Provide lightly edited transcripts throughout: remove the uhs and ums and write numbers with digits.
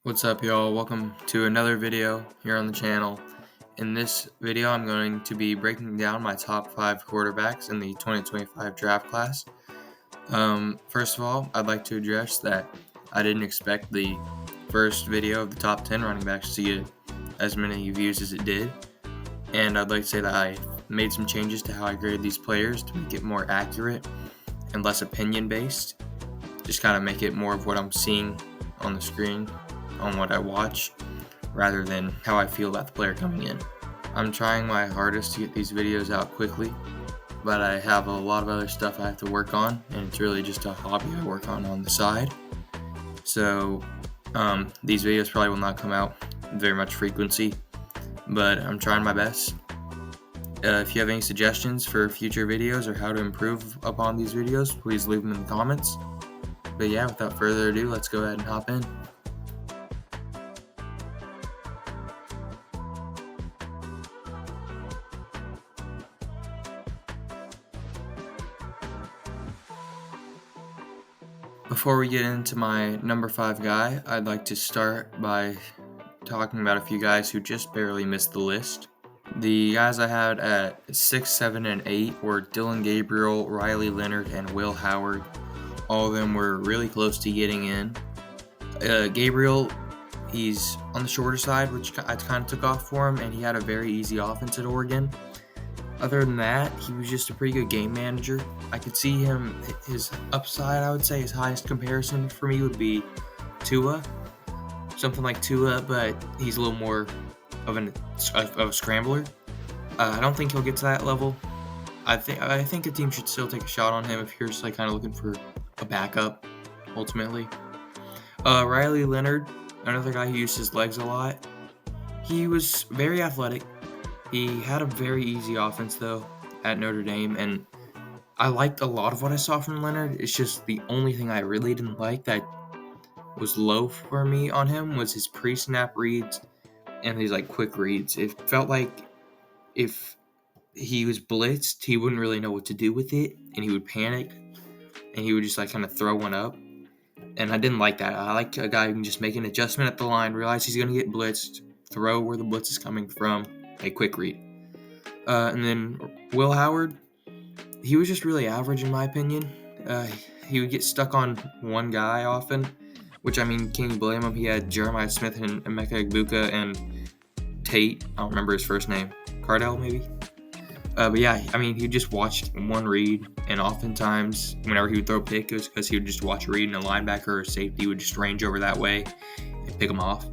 What's up, y'all? Welcome to another video here on the channel. In this video, I'm going to be breaking down my top 5 quarterbacks in the 2025 draft class. First of all, I'd like to address that I didn't expect the first video of the top 10 running backs to get as many views as it did. And I'd like to say that I made some changes to how I grade these players to make it more accurate and less opinion-based. Just kind of make it more of what I'm seeing on the screen, on what I watch, rather than how I feel about the player coming in. I'm trying my hardest to get these videos out quickly, but I have a lot of other stuff I have to work on, and it's really just a hobby I work on the side. So these videos probably will not come out very much frequency, but I'm trying my best. If you have any suggestions for future videos or how to improve upon these videos, please leave them in the comments. But yeah, without further ado, let's go ahead and hop in. Before we get into my number 5 guy, I'd like to start by talking about a few guys who just barely missed the list. The guys I had at 6, 7, and 8 were Dylan Gabriel, Riley Leonard, and Will Howard. All of them were really close to getting in. Gabriel, he's on the shorter side, which I kind of took off for him, and he had a very easy offense at Oregon. Other than that, he was just a pretty good game manager. I could see him, his upside, I would say his highest comparison for me would be Tua. Something like Tua, but he's a little more of a scrambler. I don't think he'll get to that level. I think a team should still take a shot on him if you're just kind of looking for a backup, ultimately. Riley Leonard, another guy who used his legs a lot. He was very athletic. He had a very easy offense, though, at Notre Dame, and I liked a lot of what I saw from Leonard. It's just the only thing I really didn't like that was low for me on him was his pre-snap reads and his quick reads. It felt like if he was blitzed, he wouldn't really know what to do with it, and he would panic, and he would just kind of throw one up. And I didn't like that. I like a guy who can just make an adjustment at the line, realize he's going to get blitzed, throw where the blitz is coming from, a quick read. And then Will Howard, he was just really average in my opinion. He would get stuck on one guy often, which, can you blame him? He had Jeremiah Smith and Emeka Egbuka and Tate. I don't remember his first name. Cardell, maybe? But yeah, he just watched one read, and oftentimes, whenever he would throw a pick, it was because he would just watch a read, and a linebacker or a safety would just range over that way and pick him off.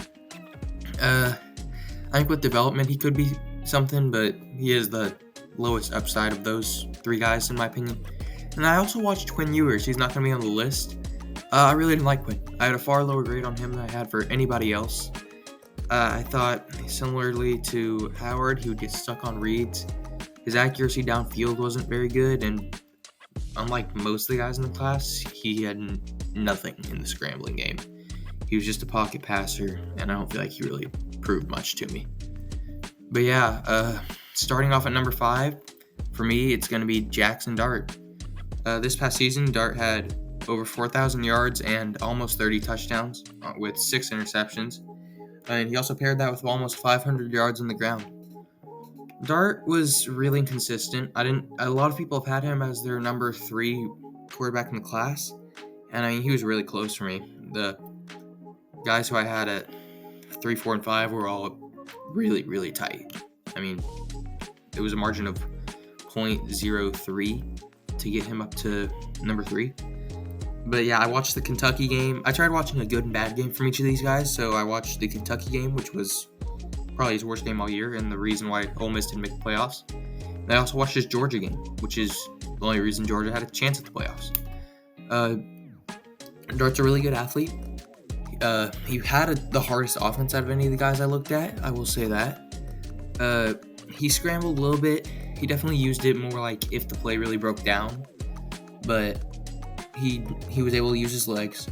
I think with development, he could be something, but he is the lowest upside of those 3 guys, in my opinion. And I also watched Quinn Ewers. He's not going to be on the list. I really didn't like Quinn. I had a far lower grade on him than I had for anybody else. I thought, similarly to Howard, he would get stuck on reads. His accuracy downfield wasn't very good, and unlike most of the guys in the class, he had nothing in the scrambling game. He was just a pocket passer, and I don't feel like he really proved much to me. But yeah, starting off at number 5, for me, it's going to be Jackson Dart. This past season, Dart had over 4,000 yards and almost 30 touchdowns with 6 interceptions. And he also paired that with almost 500 yards on the ground. Dart was really inconsistent. A lot of people have had him as their number 3 quarterback in the class, and he was really close for me. The guys who I had at 3, 4, and 5 were all really, really tight. It was a margin of 0.03 to get him up to number 3. But yeah, I watched the Kentucky game. I tried watching a good and bad game from each of these guys, so I watched the Kentucky game, which was probably his worst game all year, and the reason why Ole Miss didn't make the playoffs. And I also watched his Georgia game, which is the only reason Georgia had a chance at the playoffs. Dart's a really good athlete. He had the hardest offense out of any of the guys I looked at, I will say that. He scrambled a little bit. He definitely used it more like if the play really broke down, but he was able to use his legs.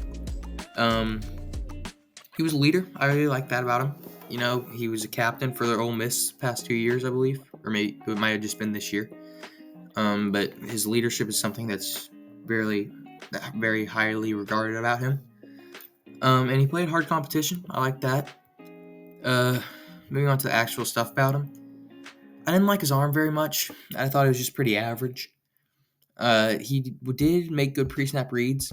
He was a leader. I really like that about him. He was a captain for their Ole Miss past 2 years, I believe, or maybe it might have just been this year. But his leadership is something that's very highly regarded about him. And he played hard competition. I like that. Uh, Moving on to the actual stuff about him. I didn't like his arm very much. I thought it was just pretty average. He did make good pre-snap reads.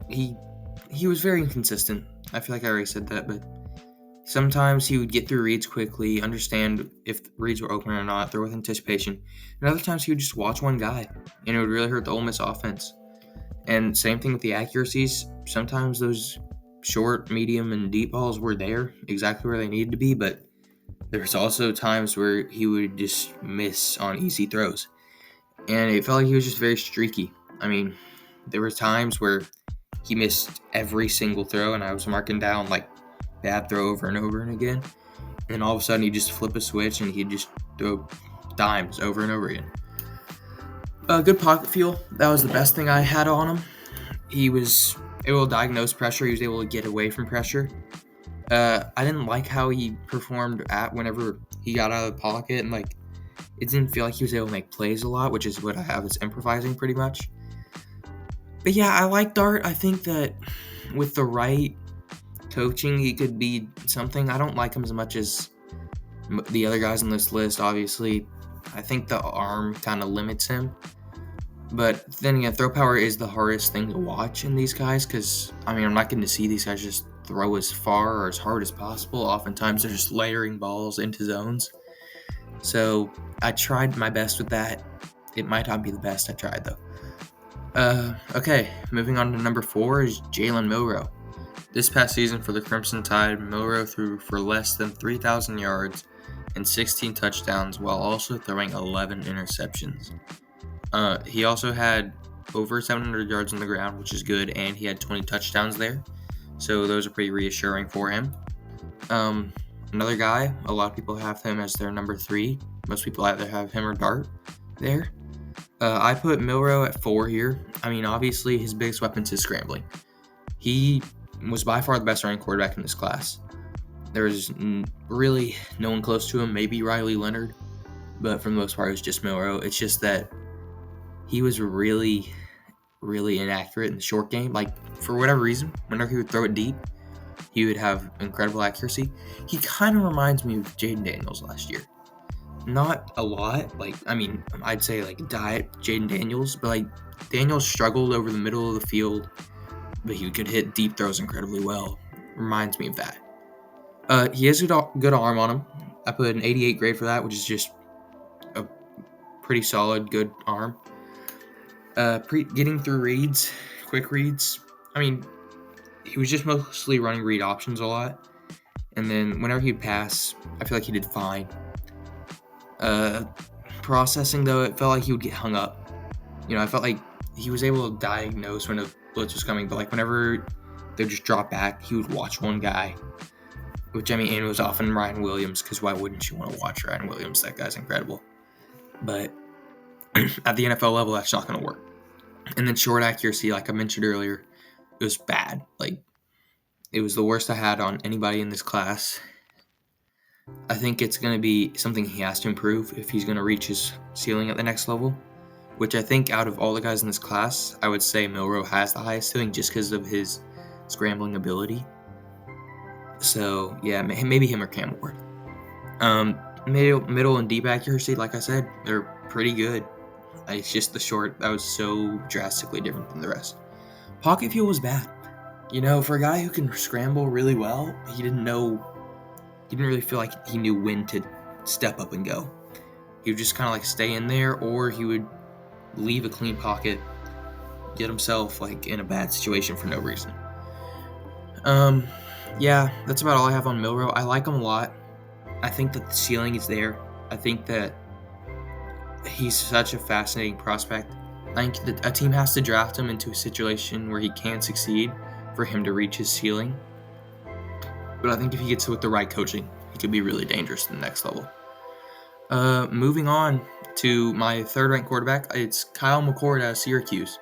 He was very inconsistent. I feel like I already said that, but sometimes he would get through reads quickly, understand if the reads were open or not, throw with anticipation. And other times he would just watch one guy, and it would really hurt the Ole Miss offense. And same thing with the accuracies. Sometimes those short, medium, and deep balls were there, exactly where they needed to be, but there's also times where he would just miss on easy throws. And it felt like he was just very streaky. I mean, there were times where he missed every single throw, and I was marking down like bad throw over and over and again. And then all of a sudden, he'd just flip a switch and he'd just throw dimes over and over again. Good pocket feel. That was the best thing I had on him. He was able to diagnose pressure. He was able to get away from pressure. I didn't like how he performed whenever he got out of the pocket, and like it didn't feel like he was able to make plays a lot, which is what I have as improvising pretty much. But yeah, I like Dart. I think that with the right coaching, he could be something. I don't like him as much as the other guys on this list, obviously. I think the arm kind of limits him. But then again, throw power is the hardest thing to watch in these guys because, I mean, I'm not getting to see these guys just throw as far or as hard as possible. Oftentimes, they're just layering balls into zones. So I tried my best with that. It might not be the best I tried, though. Okay, moving on to number 4 is Jalen Milroe. This past season for the Crimson Tide, Milroe threw for less than 3,000 yards and 16 touchdowns while also throwing 11 interceptions. He also had over 700 yards on the ground, which is good, and he had 20 touchdowns there. So those are pretty reassuring for him. Another guy, a lot of people have him as their number 3. Most people either have him or Dart there. I put Milroe at 4 here. I mean, obviously, his biggest weapon is scrambling. He was by far the best running quarterback in this class. There's really no one close to him, maybe Riley Leonard, but for the most part, it was just Milroe. It's just that he was really, really inaccurate in the short game. Like, for whatever reason, whenever he would throw it deep, he would have incredible accuracy. He kind of reminds me of Jaden Daniels last year. Not a lot. Like, I mean, I'd say like diet Jaden Daniels, but like Daniels struggled over the middle of the field, but he could hit deep throws incredibly well. Reminds me of that. He has a good arm on him. I put an 88 grade for that, which is just a pretty solid, good arm. Getting through reads, quick reads. I mean, he was just mostly running read options a lot. And then whenever he'd pass, I feel like he did fine. Processing, though, it felt like he would get hung up. You know, I felt like he was able to diagnose when a blitz was coming, but like whenever they would just drop back, he would watch one guy. Which, I mean, and it was often Ryan Williams, because why wouldn't you want to watch Ryan Williams? That guy's incredible. But at the NFL level, that's not going to work. And then short accuracy, like I mentioned earlier, it was bad. Like, it was the worst I had on anybody in this class. I think it's going to be something he has to improve if he's going to reach his ceiling at the next level, which I think out of all the guys in this class, I would say Milroe has the highest ceiling just because of his scrambling ability. So, yeah, maybe him or Cam Ward. Middle and deep accuracy, like I said, they're pretty good. It's just the short that was so drastically different than the rest. Pocket feel was bad. You know, for a guy who can scramble really well, he didn't really feel like he knew when to step up and go. He would just kind of like stay in there, or he would leave a clean pocket, get himself like in a bad situation for no reason. Yeah, that's about all I have on Milroe. I like him a lot. I think that the ceiling is there. I think that he's such a fascinating prospect. I think that a team has to draft him into a situation where he can succeed for him to reach his ceiling. But I think if he gets with the right coaching, he could be really dangerous to the next level. Moving on to my third-ranked quarterback, it's Kyle McCord out of Syracuse.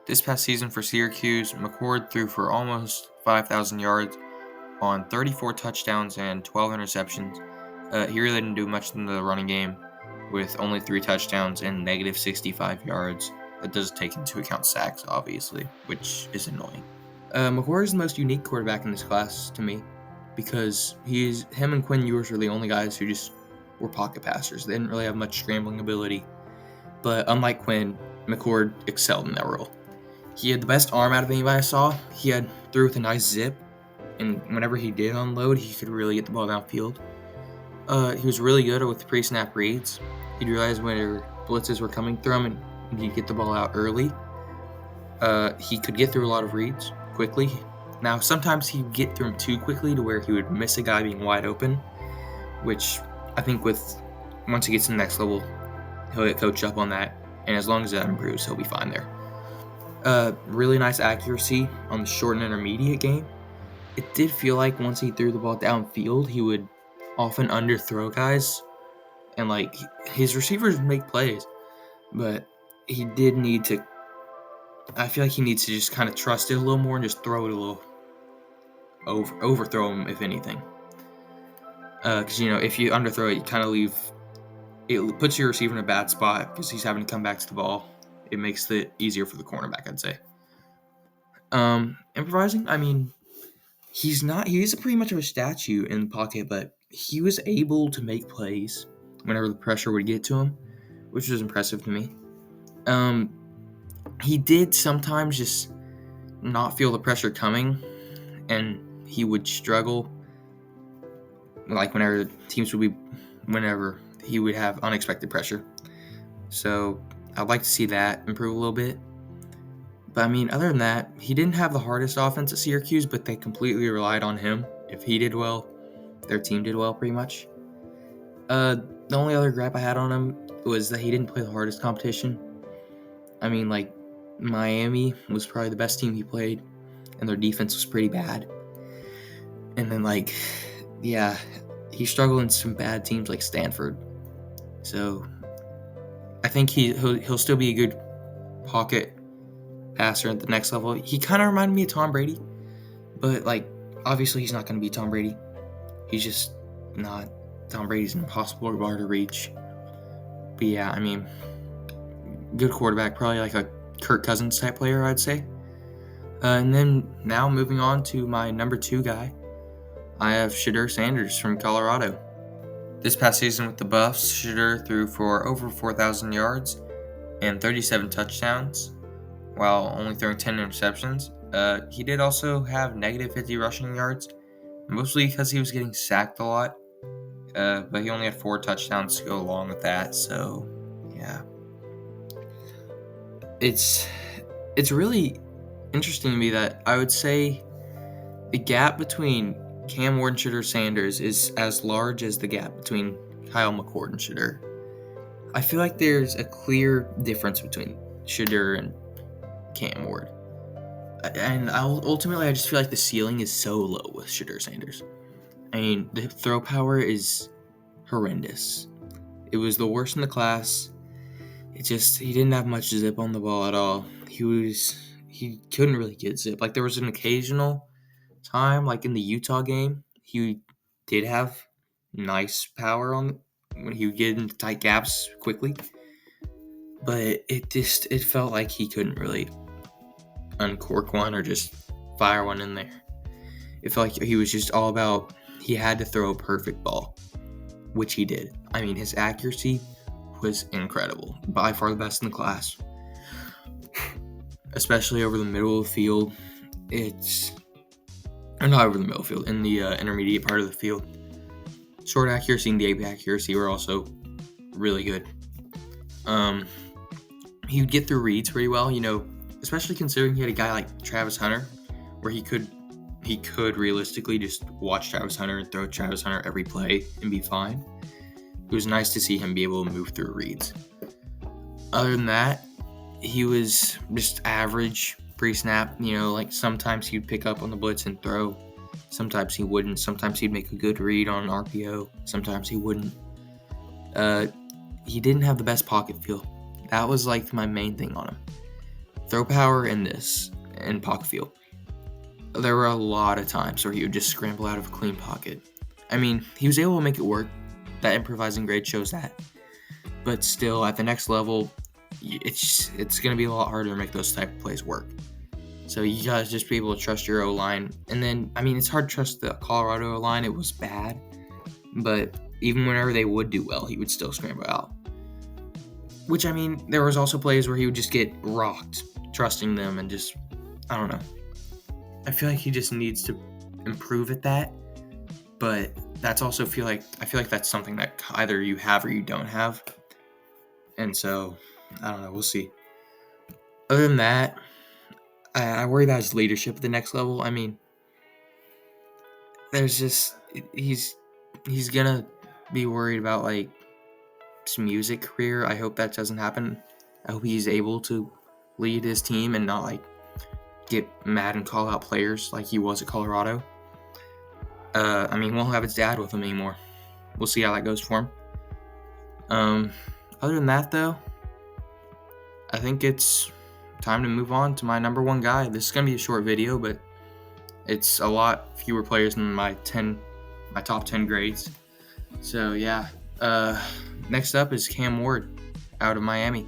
This past season for Syracuse, McCord threw for almost 5,000 yards on 34 touchdowns and 12 interceptions. He really didn't do much in the running game with only 3 touchdowns and negative 65 yards. That does take into account sacks, obviously, which is annoying. McCord is the most unique quarterback in this class to me because him and Quinn Ewers were the only guys who just were pocket passers. They didn't really have much scrambling ability. But unlike Quinn, McCord excelled in that role. He had the best arm out of anybody I saw. He threw with a nice zip, and whenever he did unload, he could really get the ball downfield. He was really good with pre-snap reads. He'd realize when blitzes were coming through him, and he'd get the ball out early. He could get through a lot of reads quickly. Now, sometimes he'd get through them too quickly to where he would miss a guy being wide open, which I think once he gets to the next level, he'll get coached up on that, and as long as that improves, he'll be fine there. Really nice accuracy on the short and intermediate game. It did feel like once he threw the ball downfield, he would often underthrow guys, and his receivers make plays, but he did need to. I feel like he needs to just kind of trust it a little more and just throw it a little overthrow him if anything. Because if you underthrow it, you kind of leave. It puts your receiver in a bad spot because he's having to come back to the ball. It makes it easier for the cornerback, I'd say. Improvising, I mean, he's pretty much of a statue in the pocket, but he was able to make plays whenever the pressure would get to him, which was impressive to me. He did sometimes just not feel the pressure coming, and he would struggle, whenever he would have unexpected pressure. So I'd like to see that improve a little bit. But I mean, other than that, he didn't have the hardest offense at Syracuse, but they completely relied on him. If he did well, their team did well pretty much. The only other gripe I had on him was that he didn't play the hardest competition. I mean, Miami was probably the best team he played, and their defense was pretty bad. And then, he struggled in some bad teams like Stanford. So I think he'll still be a good pocket passer at the next level. He kind of reminded me of Tom Brady, but obviously he's not going to be Tom Brady. He's just not. Tom Brady's an impossible bar to reach. But yeah, I mean, good quarterback, probably like a Kirk Cousins type player, I'd say. And then now moving on to my number 2 guy, I have Shedeur Sanders from Colorado. This past season with the Buffs, Shedeur threw for over 4,000 yards and 37 touchdowns, while only throwing 10 interceptions. He did also have negative 50 rushing yards, mostly because he was getting sacked a lot. But he only had 4 touchdowns to go along with that, so yeah. It's really interesting to me that I would say the gap between Cam Ward and Shedeur Sanders is as large as the gap between Kyle McCord and Shedeur. I feel like there's a clear difference between Shedeur and Cam Ward. And ultimately, I just feel like the ceiling is so low with Shedeur Sanders. I mean, the throw power is horrendous. It was the worst in the class. He didn't have much zip on the ball at all. He couldn't really get zip. There was an occasional time, in the Utah game, he did have nice power when he would get into tight gaps quickly. But it felt like he couldn't really uncork one or just fire one in there. It felt like he was just all about, he had to throw a perfect ball, which he did. I mean, his accuracy was incredible. By far the best in the class. Especially over the middle of the field. Not over the middle field, in the intermediate part of the field. Short accuracy and deep accuracy were also really good. He would get through reads pretty well, especially considering he had a guy like Travis Hunter, where he could realistically just watch Travis Hunter and throw Travis Hunter every play and be fine. It was nice to see him be able to move through reads. Other than that, he was just average pre-snap. Sometimes he'd pick up on the blitz and throw. Sometimes he wouldn't. Sometimes he'd make a good read on an RPO. Sometimes he wouldn't. He didn't have the best pocket feel. That was my main thing on him. Throw power and pocket feel. There were a lot of times where he would just scramble out of a clean pocket. I mean, he was able to make it work. That improvising grade shows that. But still, at the next level, it's going to be a lot harder to make those type of plays work. So you guys just be able to trust your O-line. And then, I mean, it's hard to trust the Colorado O-line. It was bad. But even whenever they would do well, he would still scramble out. Which, I mean, there was also plays where he would just get rocked, trusting them, and just, I don't know. I feel like he just needs to improve at that. But that's also I feel like that's something that either you have or you don't have. And so, I don't know, we'll see. Other than that, I worry about his leadership at the next level. I mean, there's just he's gonna be worried about like his music career. I hope that doesn't happen. I hope he's able to lead his team and not like get mad and call out players like he was at Colorado. I mean, won't have his dad with him anymore. We'll see how that goes for him. Other than that, though, I think it's time to move on to my number one guy. This is gonna be a short video, but it's a lot fewer players than my top 10 grades. So yeah. Next up is Cam Ward out of Miami.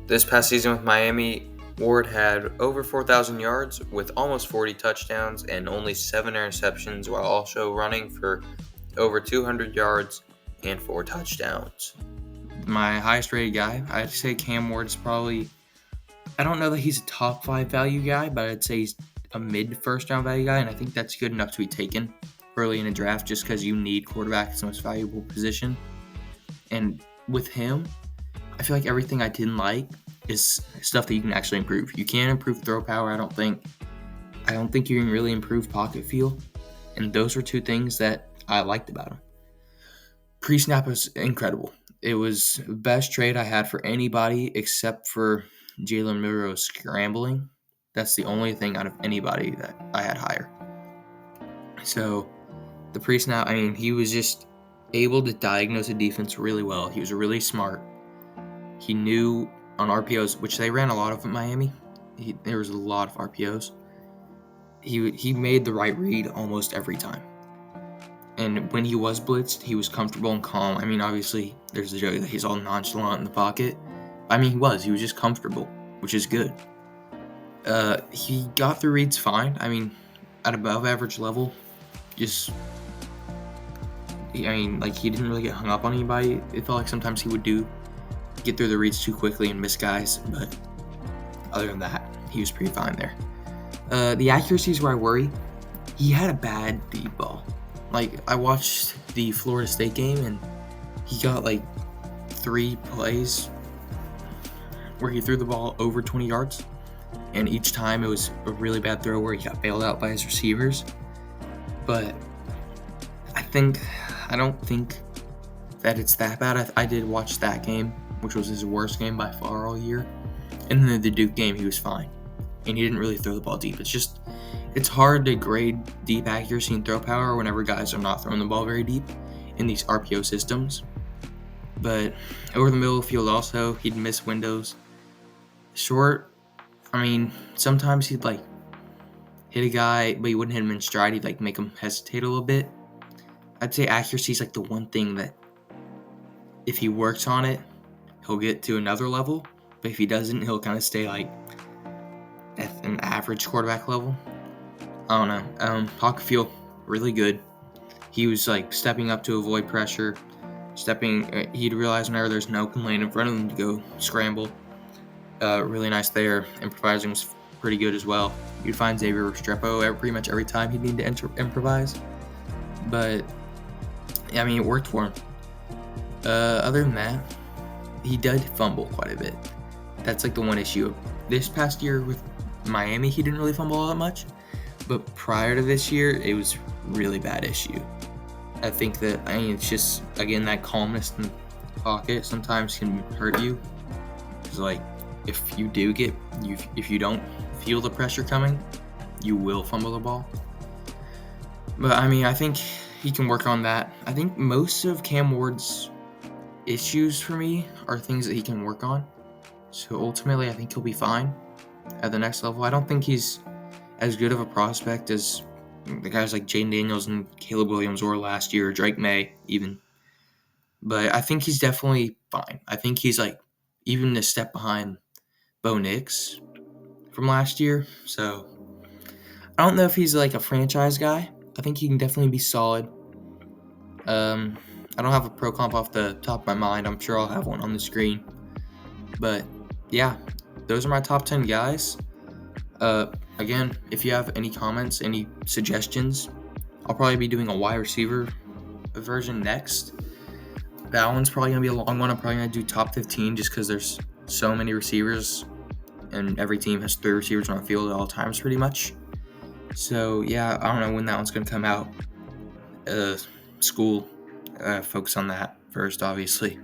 This past season with Miami, Ward had over 4,000 yards with almost 40 touchdowns and only 7 interceptions, while also running for over 200 yards and 4 touchdowns. My highest rated guy, I'd say Cam Ward's probably, I don't know that he's a top 5 value guy, but I'd say he's a mid first round value guy, and I think that's good enough to be taken early in a draft just because you need quarterback. It's the most valuable position. And with him, I feel like everything I didn't like is stuff that you can actually improve. You can't improve throw power, I don't think. I don't think you can really improve pocket feel. And those were 2 things that I liked about him. Pre-snap was incredible. It was the best trade I had for anybody except for Jalen Milroe's scrambling. That's the only thing out of anybody that I had higher. So the pre-snap, I mean, he was just able to diagnose a defense really well. He was really smart. He knew on RPOs, which they ran a lot of at Miami. There was a lot of RPOs. He made the right read almost every time. And when he was blitzed, he was comfortable and calm. I mean, obviously, there's a joke that he's all nonchalant in the pocket. I mean, he was just comfortable, which is good. He got through reads fine. I mean, at above average level, he didn't really get hung up on anybody. It felt like sometimes he would get through the reads too quickly and miss guys, but other than that, he was pretty fine there. The accuracy is where I worry. He had a bad deep ball. Like, I watched the Florida State game, and he got, 3 plays where he threw the ball over 20 yards, and each time it was a really bad throw where he got bailed out by his receivers. But I don't think that it's that bad. I did watch that game, which was his worst game by far all year. And then the Duke game, he was fine. And he didn't really throw the ball deep. It's hard to grade deep accuracy and throw power whenever guys are not throwing the ball very deep in these RPO systems. But over the middle of the field also, he'd miss windows. Short, I mean, sometimes he'd hit a guy, but he wouldn't hit him in stride. He'd make him hesitate a little bit. I'd say accuracy is the one thing that if he works on it, he'll get to another level. But if he doesn't, he'll kind of stay at an average quarterback level. I don't know. Pocket feel really good. He was stepping up to avoid pressure. He'd realize whenever there's an open lane in front of him to go scramble. Really nice there. Improvising was pretty good as well. You'd find Xavier Restrepo pretty much every time he'd need to improvise. But, I mean, it worked for him. Other than that, he did fumble quite a bit. That's the one issue. This past year with Miami, he didn't really fumble all that much. But prior to this year, it was a really bad issue. I think that, it's just, again, that calmness in the pocket sometimes can hurt you. Because, if you don't feel the pressure coming, you will fumble the ball. But, I think he can work on that. I think most of Cam Ward's issues for me are things that he can work on. So, ultimately, I think he'll be fine at the next level. I don't think he's as good of a prospect as the guys like Jaden Daniels and Caleb Williams were last year, or Drake May even. But I think he's definitely fine. I think he's even a step behind Bo Nix from last year. So I don't know if he's like a franchise guy. I think he can definitely be solid. I don't have a pro comp off the top of my mind. I'm sure I'll have one on the screen. But yeah, those are my top 10 guys. Again, if you have any comments, any suggestions, I'll probably be doing a wide receiver version next. That one's probably going to be a long one. I'm probably going to do top 15 just because there's so many receivers and every team has 3 receivers on the field at all times pretty much. So yeah, I don't know when that one's going to come out. School, focus on that first, obviously.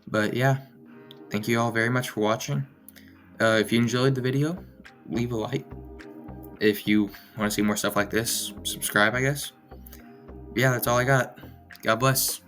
But yeah, thank you all very much for watching. If you enjoyed the video, leave a like. If you want to see more stuff like this, subscribe, I guess. Yeah, that's all I got. God bless.